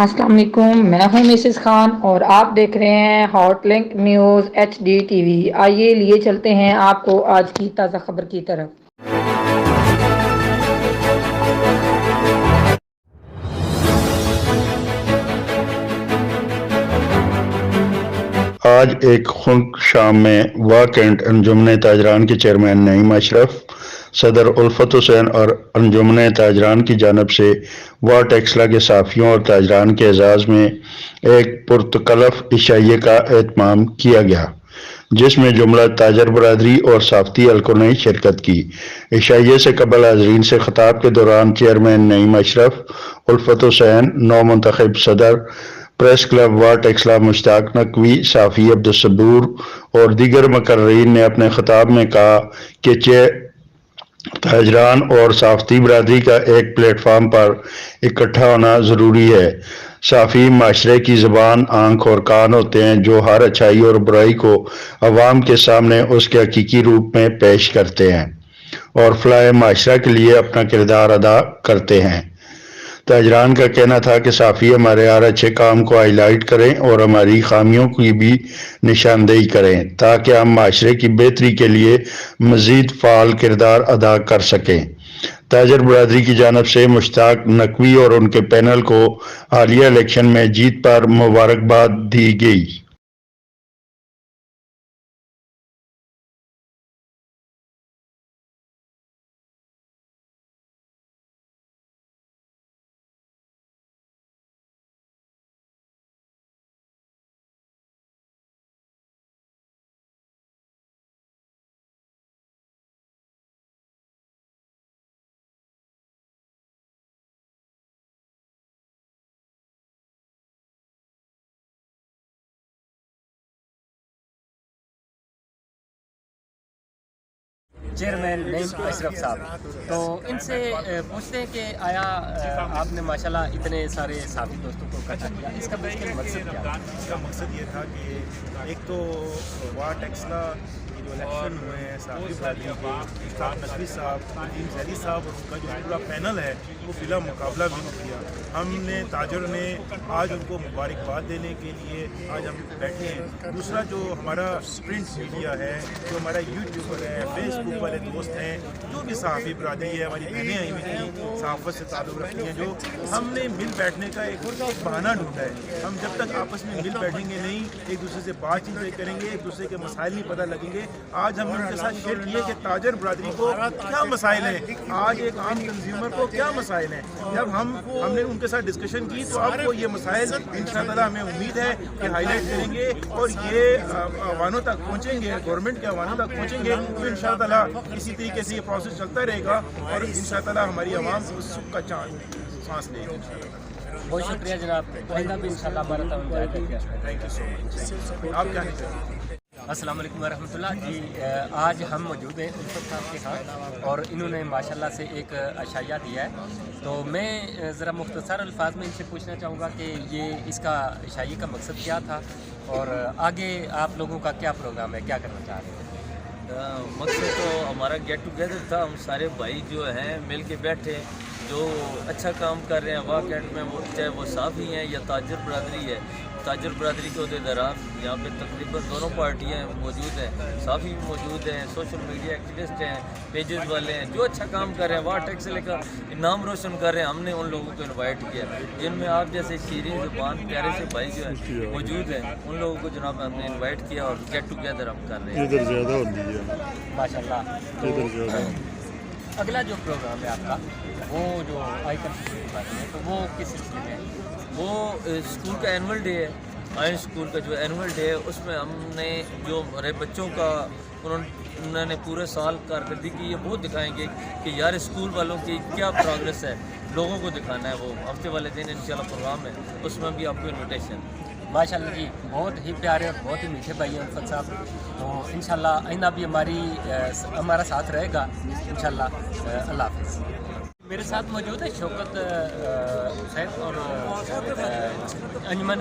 السلام علیکم، میں ہوں مسز خان اور آپ دیکھ رہے ہیں Hot Link News H D T V. آئیے لیے چلتے ہیں آپ کو آج کی تازہ خبر کی طرف۔ آج ایک خنک شام میں واہ کینٹ انجمن تاجران کے چیئرمین نعیم اشرف، صدر الفت حسین اور انجمن تاجران کی جانب سے واہ ٹیکسلا کے صحافیوں اور تاجران کے اعزاز میں ایک پرتکلف عشائیے کا اہتمام کیا گیا، جس میں جملہ تاجر برادری اور صحافتی حلقوں نے شرکت کی۔ عشائیے سے قبل حاضرین سے خطاب کے دوران چیئرمین نعیم اشرف، الفت حسین، نو منتخب صدر پریس کلب واہ ٹیکسلا مشتاق نقوی، صحافی عبدالصبور اور دیگر مقررین نے اپنے خطاب میں کہا کہ تاجران اور صحافتی برادری کا ایک پلیٹ فارم پر اکٹھا ہونا ضروری ہے۔ صحافی معاشرے کی زبان، آنکھ اور کان ہوتے ہیں جو ہر اچھائی اور برائی کو عوام کے سامنے اس کے حقیقی روپ میں پیش کرتے ہیں اور فلاح معاشرہ کے لیے اپنا کردار ادا کرتے ہیں۔ تاجران کا کہنا تھا کہ صحافی ہمارے ہر اچھے کام کو ہائی لائٹ کریں اور ہماری خامیوں کی بھی نشاندہی کریں تاکہ ہم معاشرے کی بہتری کے لیے مزید فعال کردار ادا کر سکیں۔ تاجر برادری کی جانب سے مشتاق نقوی اور ان کے پینل کو حالیہ الیکشن میں جیت پر مبارکباد دی گئی۔ چیئرمین نعیم اشرف صاحب، تو ان سے پوچھتے ہیں کہ آیا آپ نے ماشاءاللہ اتنے سارے صحافی دوستوں کو اکٹھا کیا، اس کا بیسیکل مقصد کیا؟ اس کا مقصد یہ تھا کہ ایک تو واہ ٹیکسلا کی جو الیکشن ہوئے ہیں صحافی برادری کے، مشتاق نقوی صاحب، ندیم ذیلی صاحب اور ان کا جو پورا پینل ہے وہ بلا مقابلہ بھی کیا۔ ہم نے تاجر نے آج ان کو مبارکباد دینے کے لیے آج ہم بیٹھے ہیں۔ دوسرا جو ہمارا پرنٹ میڈیا ہے، جو ہمارا یوٹیوبر ہے، فیس بک والے دوست ہیں، جو بھی صحافی برادری ہے، ہماری بہنیں آئی ہوئی تھیں صحافت سے تعلق رکھتی ہیں، جو ہم نے مل بیٹھنے کا ایک بہانہ ڈھونڈا ہے۔ ہم جب تک آپس میں مل بیٹھیں گے نہیں، ایک دوسرے سے بات چیت نہیں کریں گے، ایک دوسرے کے مسائل نہیں پتہ لگیں گے۔ آج ہم نے ان کے ساتھ شیئر کیے کہ تاجر برادری کو کیا مسائل ہیں، آج ایک عام کنزیومر کو کیا مسائل ہیں۔ جب ہم نے ان کے ساتھ ڈسکشن کی تو آپ کو یہ مسائل انشاءاللہ ہمیں امید ہے کہ ہائی لائٹ کریں گے اور یہ عواموں تک پہنچیں گے، گورنمنٹ کے عواموں تک پہنچیں گے تو انشاءاللہ اسی طریقے سے یہ پروسیس چلتا رہے گا اور انشاءاللہ ہماری عوام سکھ کا سانس لے گی۔ بہت شکریہ جناب، آئندہ بھی انشاءاللہ ہمارا تعاون جاری رہے گا۔ تھینک یو سو مچ۔ آپ کیا کہتے ہیں؟ السلام علیکم ورحمۃ اللہ جی، آج ہم موجود ہیں الفت صاحب کے ہاں اور انہوں نے ماشاءاللہ سے ایک عشائیہ دیا ہے، تو میں ذرا مختصر الفاظ میں ان سے پوچھنا چاہوں گا کہ یہ اس کا عشائیے کا مقصد کیا تھا اور آگے آپ لوگوں کا کیا پروگرام ہے، کیا کرنا چاہ رہے ہیں؟ مقصد تو ہمارا گیٹ ٹوگیدر تھا، ہم سارے بھائی جو ہیں مل کے بیٹھے جو اچھا کام کر رہے ہیں واہ کینٹ میں، وہ چاہے وہ صحافی ہیں یا تاجر برادری ہے۔ تاجر برادری کے عہدیداران یہاں پہ تقریباً دونوں پارٹیاں موجود ہیں، صحافی بھی موجود ہیں، سوشل میڈیا ایکٹیوسٹ ہیں، پیجز والے ہیں جو اچھا کام کر رہے ہیں، واہ ٹیکسلا کا نام روشن کر رہے ہیں۔ ہم نے ان لوگوں کو انوائٹ کیا جن میں آپ جیسے شیریں زبان پیارے سے بھائی جو ہیں موجود ہیں، ان لوگوں کو جناب ہم نے انوائٹ کیا اور گیٹ ٹوگیدر ہم کر رہے ہیں ماشاء اللہ۔ اگلا جو پروگرام ہے آپ کا، وہ جو آئیکن ہے تو وہ کس سلسلے میں ہے؟ وہ اسکول کا اینول ڈے ہے، آئین اسکول کا جو اینول ڈے ہے اس میں ہم نے جو ہمارے بچوں کا انہوں نے پورے سال کارکردگی کی ہے وہ دکھائیں گے کہ یار اسکول والوں کی کیا پروگریس ہے، لوگوں کو دکھانا ہے۔ وہ ہفتے والے دن انشاءاللہ پروگرام ہے، اس میں بھی آپ کو انویٹیشن۔ ماشاءاللہ جی، بہت ہی پیارے اور بہت ہی میٹھے بھائی ہیں الفت صاحب، تو انشاءاللہ آئندہ بھی ہمارا ساتھ رہے گا انشاءاللہ۔ اللہ حافظ۔ میرے ساتھ موجود ہے شوکت حسین اور انجمن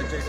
HIT